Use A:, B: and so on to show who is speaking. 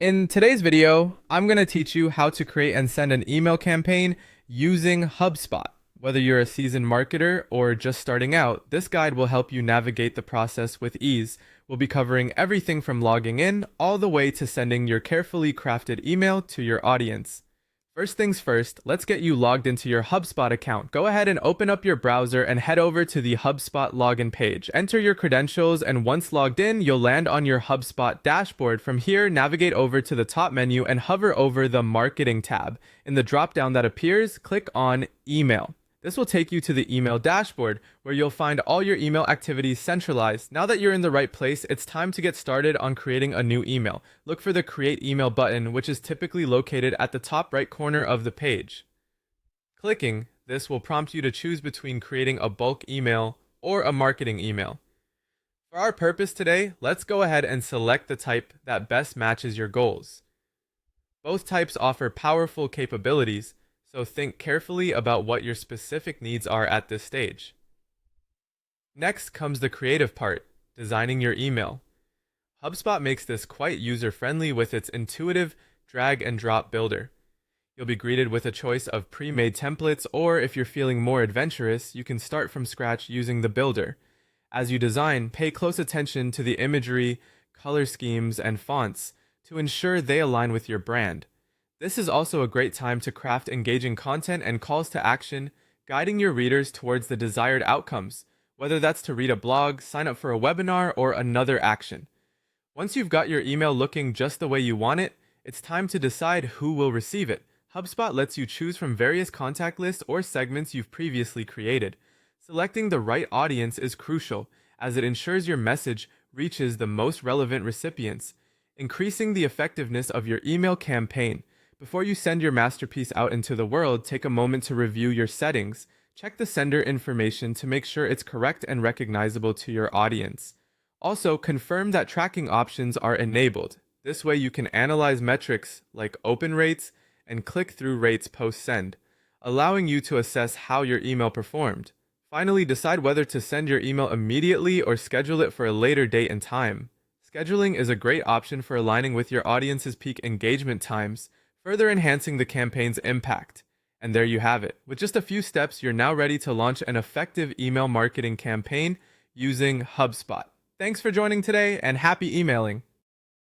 A: In today's video, I'm going to teach you how to create and send an email campaign using Hubspot. Whether you're a seasoned marketer or just starting out, this guide will help you navigate the process with ease. We'll be covering everything from logging in all the way to sending your carefully crafted email to your audience. First things first, let's get you logged into your HubSpot account. Go ahead and open up your browser and head over to the HubSpot login page. Enter your credentials, and once logged in, you'll land on your HubSpot dashboard. From here, navigate over to the top menu and hover over the Marketing tab. In the drop-down that appears, click on Email. This will take you to the email dashboard, where you'll find all your email activities centralized. Now that you're in the right place, it's time to get started on creating a new email. Look for the Create Email button, which is typically located at the top right corner of the page. Clicking this will prompt you to choose between creating a bulk email or a marketing email. For our purpose today, let's go ahead and select the type that best matches your goals. Both types offer powerful capabilities, so think carefully about what your specific needs are at this stage. Next comes the creative part, designing your email. HubSpot makes this quite user-friendly with its intuitive drag-and-drop builder. You'll be greeted with a choice of pre-made templates, or if you're feeling more adventurous, you can start from scratch using the builder. As you design, pay close attention to the imagery, color schemes, and fonts to ensure they align with your brand. This is also a great time to craft engaging content and calls to action, guiding your readers towards the desired outcomes, whether that's to read a blog, sign up for a webinar, or another action. Once you've got your email looking just the way you want it, it's time to decide who will receive it. HubSpot lets you choose from various contact lists or segments you've previously created. Selecting the right audience is crucial, as it ensures your message reaches the most relevant recipients, increasing the effectiveness of your email campaign. Before you send your masterpiece out into the world, take a moment to review your settings. Check the sender information to make sure it's correct and recognizable to your audience. Also, confirm that tracking options are enabled. This way you can analyze metrics like open rates and click-through rates post-send, allowing you to assess how your email performed. Finally, decide whether to send your email immediately or schedule it for a later date and time. Scheduling is a great option for aligning with your audience's peak engagement times, further enhancing the campaign's impact. And there you have it. With just a few steps, you're now ready to launch an effective email marketing campaign using HubSpot. Thanks for joining today, and happy emailing!